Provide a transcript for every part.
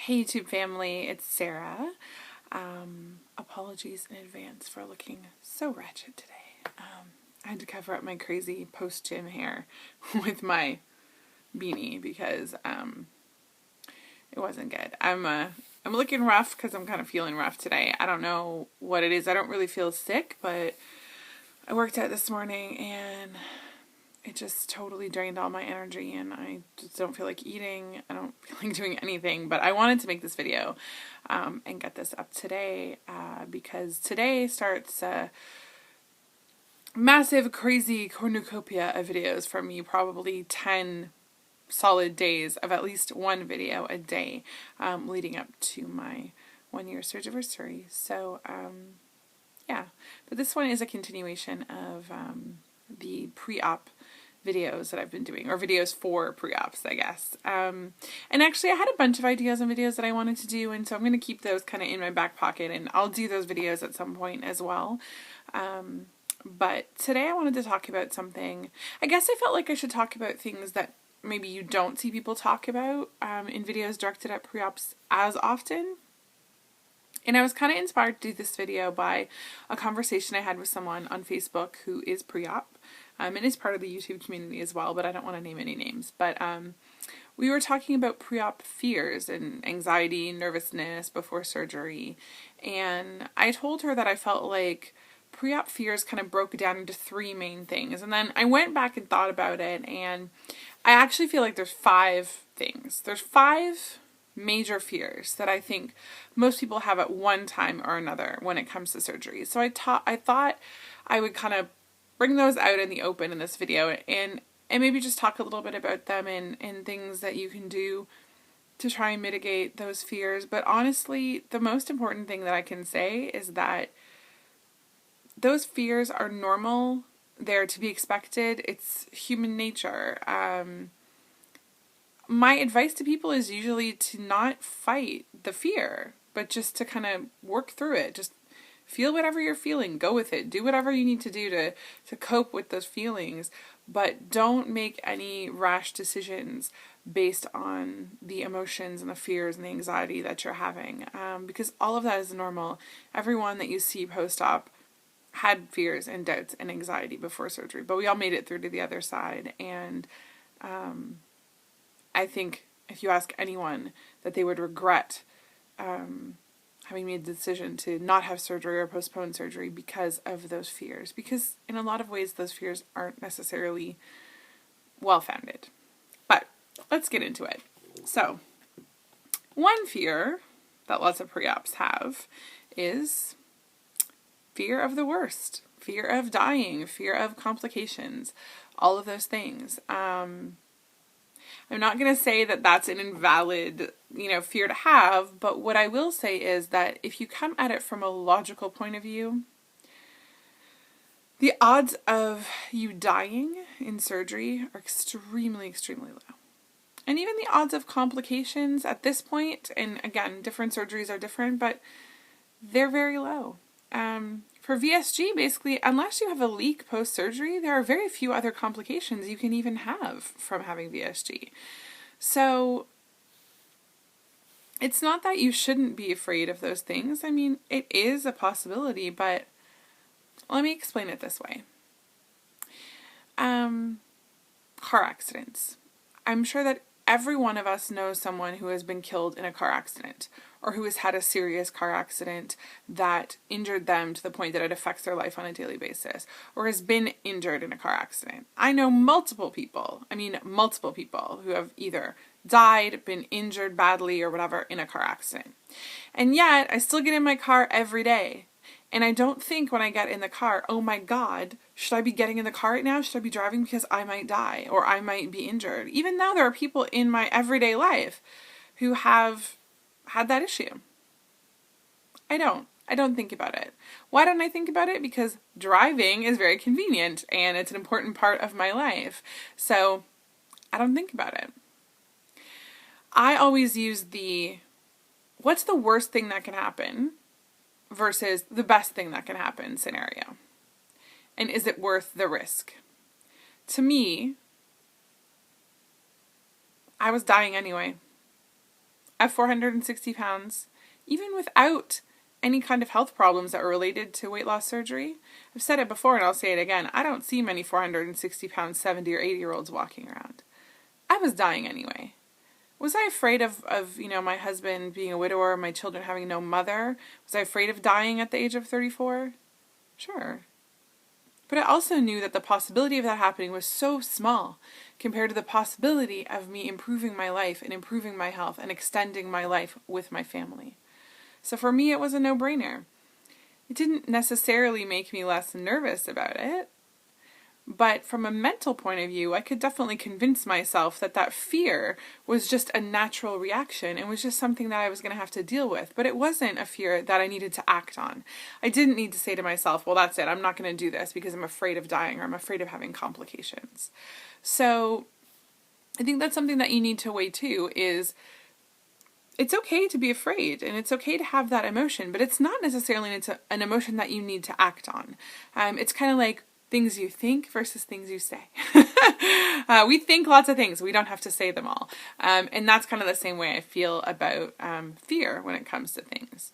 Hey YouTube family, it's Sarah. Apologies in advance for looking so wretched today. I had to cover up my crazy post-gym hair with my beanie because it wasn't good. I'm looking rough because I'm kind of feeling rough today. I don't know what it is. I don't really feel sick, but I worked out this morning and it just totally drained all my energy and I just don't feel like eating. I don't feel like doing anything, but I wanted to make this video and get this up today because today starts a massive, crazy cornucopia of videos from me, probably 10 solid days of at least one video a day leading up to my 1-year surgery. So yeah, but this one is a continuation of the pre-op videos that I've been doing, or videos for pre-ops, I guess. And actually I had a bunch of ideas and videos that I wanted to do, and so I'm going to keep those kind of in my back pocket, and I'll do those videos at some point as well. But today I wanted to talk about something. I guess I felt like I should talk about things that maybe you don't see people talk about in videos directed at pre-ops as often. And I was kind of inspired to do this video by a conversation I had with someone on Facebook who is pre-op and is part of the YouTube community as well, but I don't want to name any names. But we were talking about pre-op fears and anxiety, nervousness before surgery. And I told her that I felt like pre-op fears kind of broke down into 3 main things. And then I went back and thought about it, and I actually feel like there's 5 things. There's 5 major fears that I think most people have at one time or another when it comes to surgery. So I thought I would kind of bring those out in the open in this video and maybe just talk a little bit about them and things that you can do to try and mitigate those fears. But honestly, the most important thing that I can say is that those fears are normal. They're to be expected. It's human nature. My advice to people is usually to not fight the fear, but just to kind of work through it. Just feel whatever you're feeling, go with it, do whatever you need to do to cope with those feelings, but don't make any rash decisions based on the emotions and the fears and the anxiety that you're having, because all of that is normal. Everyone that you see post-op had fears and doubts and anxiety before surgery, but we all made it through to the other side. And I think if you ask anyone that they would regret having made the decision to not have surgery or postpone surgery because of those fears, because in a lot of ways those fears aren't necessarily well-founded. But let's get into it. So, one fear that lots of pre-ops have is fear of the worst, fear of dying, fear of complications, all of those things. I'm not going to say that that's an invalid, fear to have, but what I will say is that if you come at it from a logical point of view, the odds of you dying in surgery are extremely, extremely low. And even the odds of complications at this point, and again, different surgeries are different, but they're very low. For VSG, basically, unless you have a leak post-surgery, there are very few other complications you can even have from having VSG. So it's not that you shouldn't be afraid of those things. I mean, it is a possibility, but let me explain it this way. Car accidents. I'm sure that every one of us knows someone who has been killed in a car accident, or who has had a serious car accident that injured them to the point that it affects their life on a daily basis, or has been injured in a car accident. I know multiple people who have either died, been injured badly, or whatever in a car accident. And yet, I still get in my car every day. And I don't think when I get in the car, oh my God, should I be getting in the car right now? Should I be driving because I might die or I might be injured? Even though there are people in my everyday life who have had that issue. I don't think about it. Why don't I think about it? Because driving is very convenient and it's an important part of my life. So I don't think about it. I always use what's the worst thing that can happen versus the best thing that can happen scenario. And is it worth the risk? To me, I was dying anyway. at 460 pounds, even without any kind of health problems that are related to weight loss surgery. I've said it before and I'll say it again. I don't see many 460 pound 70 or 80-year-olds walking around. I was dying anyway. Was I afraid of my husband being a widower, my children having no mother? Was I afraid of dying at the age of 34? Sure. But I also knew that the possibility of that happening was so small compared to the possibility of me improving my life and improving my health and extending my life with my family. So for me, it was a no-brainer. It didn't necessarily make me less nervous about it, but from a mental point of view, I could definitely convince myself that that fear was just a natural reaction and was just something that I was going to have to deal with. But it wasn't a fear that I needed to act on. I didn't need to say to myself, well, that's it, I'm not going to do this because I'm afraid of dying or I'm afraid of having complications. So I think that's something that you need to weigh too, is it's okay to be afraid and it's okay to have that emotion, but it's not necessarily an emotion that you need to act on. It's kind of like things you think versus things you say. We think lots of things. We don't have to say them all. And that's kind of the same way I feel about fear when it comes to things.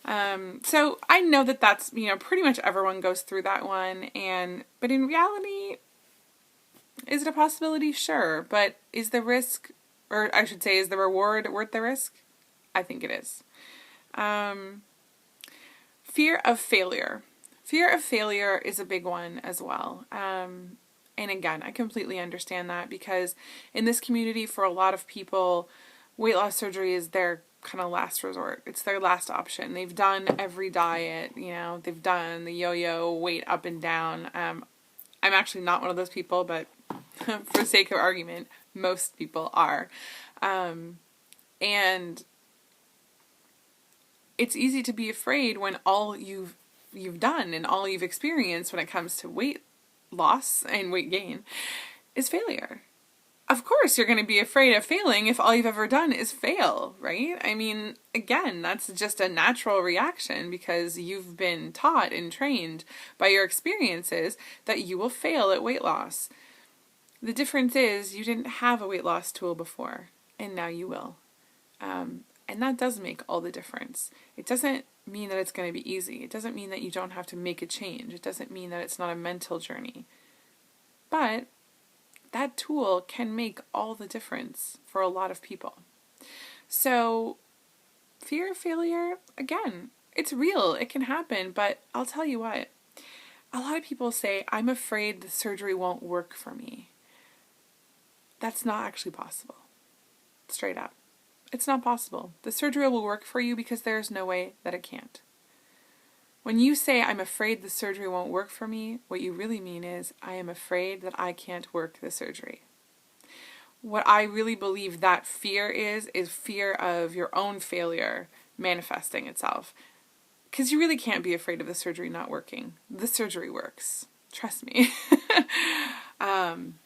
So I know that that's, pretty much everyone goes through that one. But in reality, is it a possibility? Sure. But is the risk, or I should say, is the reward worth the risk? I think it is. Fear of failure. Fear of failure is a big one as well. And again, I completely understand that because in this community, for a lot of people, weight loss surgery is their kind of last resort. It's their last option. They've done every diet, they've done the yo-yo, weight up and down. I'm actually not one of those people, but for sake of argument, most people are. And it's easy to be afraid when all you've done and all you've experienced when it comes to weight loss and weight gain is failure. Of course, you're going to be afraid of failing if all you've ever done is fail, right? I mean, again, that's just a natural reaction because you've been taught and trained by your experiences that you will fail at weight loss. The difference is you didn't have a weight loss tool before, and now you will. And that does make all the difference. It doesn't mean that it's going to be easy. It doesn't mean that you don't have to make a change. It doesn't mean that it's not a mental journey. But that tool can make all the difference for a lot of people. So fear of failure, again, it's real. It can happen. But I'll tell you what, a lot of people say, I'm afraid the surgery won't work for me. That's not actually possible. Straight up. It's not possible. The surgery will work for you because there's no way that it can't. When you say, I'm afraid the surgery won't work for me, what you really mean is, I am afraid that I can't work the surgery. What I really believe that fear is fear of your own failure manifesting itself. Because you really can't be afraid of the surgery not working. The surgery works. Trust me.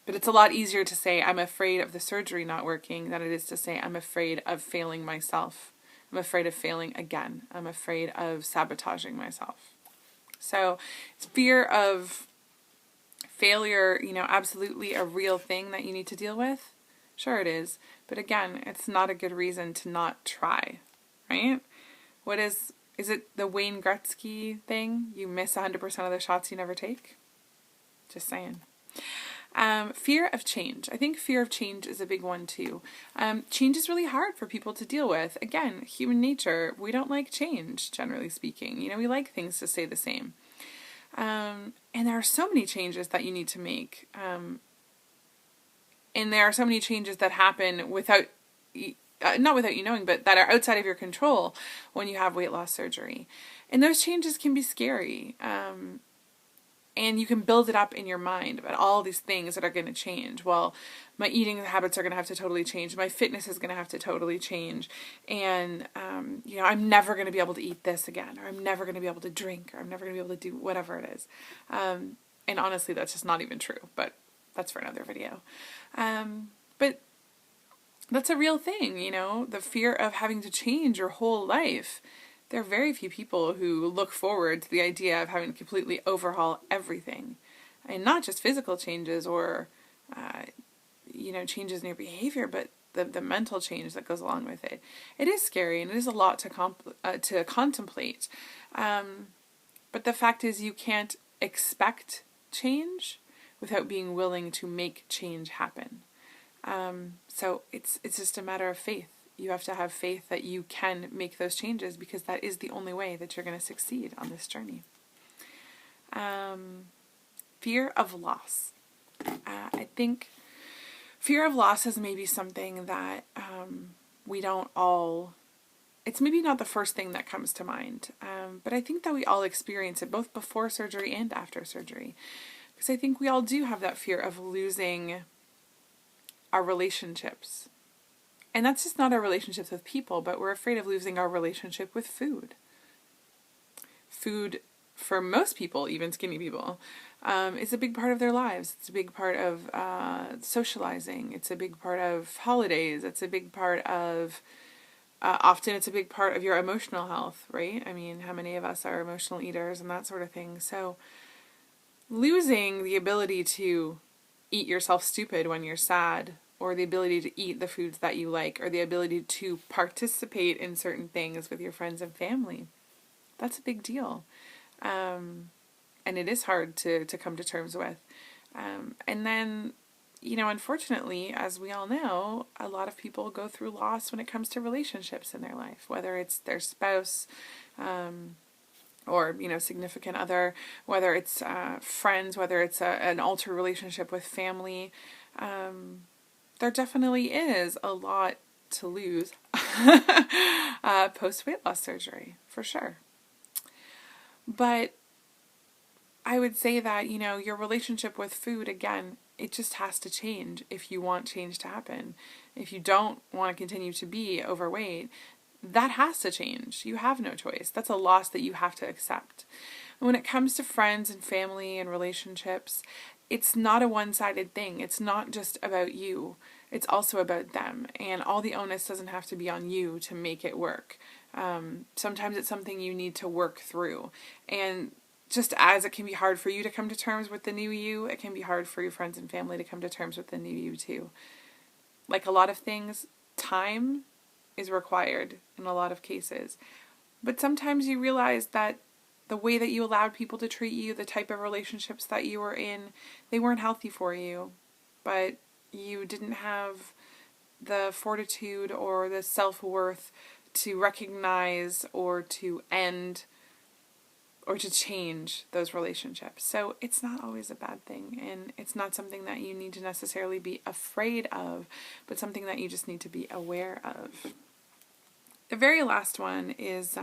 But it's a lot easier to say I'm afraid of the surgery not working than it is to say I'm afraid of failing myself. I'm afraid of failing again. I'm afraid of sabotaging myself. So it's fear of failure, absolutely a real thing that you need to deal with. Sure it is. But again, it's not a good reason to not try, right? Is it the Wayne Gretzky thing? You miss 100% of the shots you never take? Just saying. Fear of change. I think fear of change is a big one too. Change is really hard for people to deal with. Again, human nature, we don't like change, generally speaking. We like things to stay the same. And there are so many changes that you need to make. And there are so many changes that happen without, not without you knowing, but that are outside of your control when you have weight loss surgery. And those changes can be scary. And you can build it up in your mind about all these things that are going to change. Well, my eating habits are going to have to totally change. My fitness is going to have to totally change. And, I'm never going to be able to eat this again. Or I'm never going to be able to drink. Or I'm never going to be able to do whatever it is. And honestly, that's just not even true. But that's for another video. But that's a real thing, the fear of having to change your whole life. There are very few people who look forward to the idea of having to completely overhaul everything. And not just physical changes or, changes in your behavior, but the mental change that goes along with it. It is scary and it is a lot to contemplate. But the fact is you can't expect change without being willing to make change happen. So it's just a matter of faith. You have to have faith that you can make those changes because that is the only way that you're going to succeed on this journey. Fear of loss. I think fear of loss is maybe something that we don't all, it's maybe not the first thing that comes to mind, but I think that we all experience it both before surgery and after surgery. Because I think we all do have that fear of losing our relationships. And that's just not our relationships with people, but we're afraid of losing our relationship with food. Food, for most people, even skinny people, is a big part of their lives. It's a big part of socializing. It's a big part of holidays. It's a big part of, often it's a big part of your emotional health, right? I mean, how many of us are emotional eaters and that sort of thing? So losing the ability to eat yourself stupid when you're sad, or the ability to eat the foods that you like, or the ability to participate in certain things with your friends and family, that's a big deal. And it is hard to come to terms with. And then, unfortunately, as we all know, a lot of people go through loss when it comes to relationships in their life, whether it's their spouse, or, significant other, whether it's friends, whether it's an altered relationship with family. There definitely is a lot to lose post-weight loss surgery, for sure. But I would say that, your relationship with food, again, it just has to change if you want change to happen. If you don't want to continue to be overweight, that has to change. You have no choice. That's a loss that you have to accept. And when it comes to friends and family and relationships, it's not a one-sided thing. It's not just about you. It's also about them. And all the onus doesn't have to be on you to make it work. Sometimes it's something you need to work through. And just as it can be hard for you to come to terms with the new you, it can be hard for your friends and family to come to terms with the new you too. Like a lot of things, time is required in a lot of cases. But sometimes you realize that the way that you allowed people to treat you, the type of relationships that you were in, they weren't healthy for you. But you didn't have the fortitude or the self-worth to recognize or to end or to change those relationships. So it's not always a bad thing, and it's not something that you need to necessarily be afraid of, but something that you just need to be aware of. The very last one is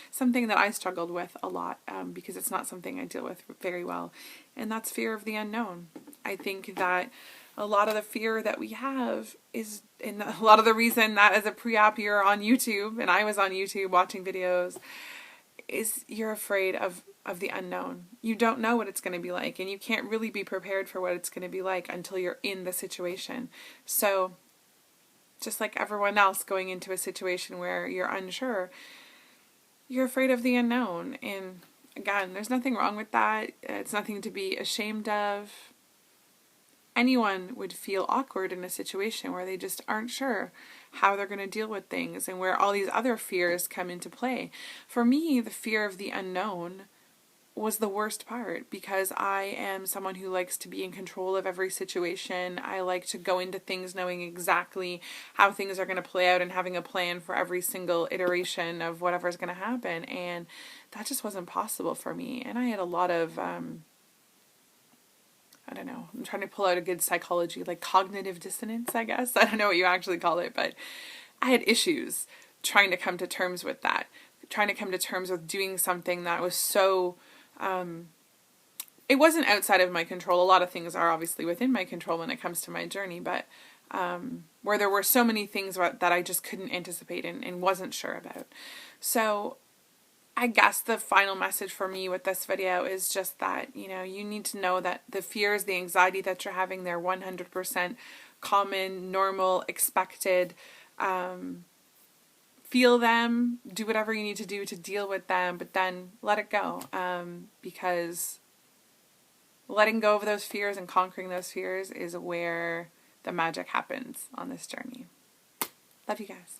something that I struggled with a lot because it's not something I deal with very well, and that's fear of the unknown. I think that a lot of the fear that we have is, and a lot of the reason that as a pre-op you're on YouTube, and I was on YouTube watching videos, is you're afraid of the unknown. You don't know what it's going to be like, and you can't really be prepared for what it's going to be like until you're in the situation. So just like everyone else going into a situation where you're unsure, you're afraid of the unknown. And again, there's nothing wrong with that. It's nothing to be ashamed of. Anyone would feel awkward in a situation where they just aren't sure how they're going to deal with things and where all these other fears come into play. For me, the fear of the unknown was the worst part because I am someone who likes to be in control of every situation. I like to go into things knowing exactly how things are going to play out and having a plan for every single iteration of whatever's going to happen. And that just wasn't possible for me. And I had a lot of I don't know, I'm trying to pull out a good psychology, like cognitive dissonance, I guess. I don't know what you actually call it, but I had issues trying to come to terms with that, trying to come to terms with doing something that was so, it wasn't outside of my control. A lot of things are obviously within my control when it comes to my journey, but where there were so many things that I just couldn't anticipate and wasn't sure about. So I guess the final message for me with this video is just that, you need to know that the fears, the anxiety that you're having, they're 100% common, normal, expected. Feel them, do whatever you need to do to deal with them, but then let it go. Because letting go of those fears and conquering those fears is where the magic happens on this journey. Love you guys.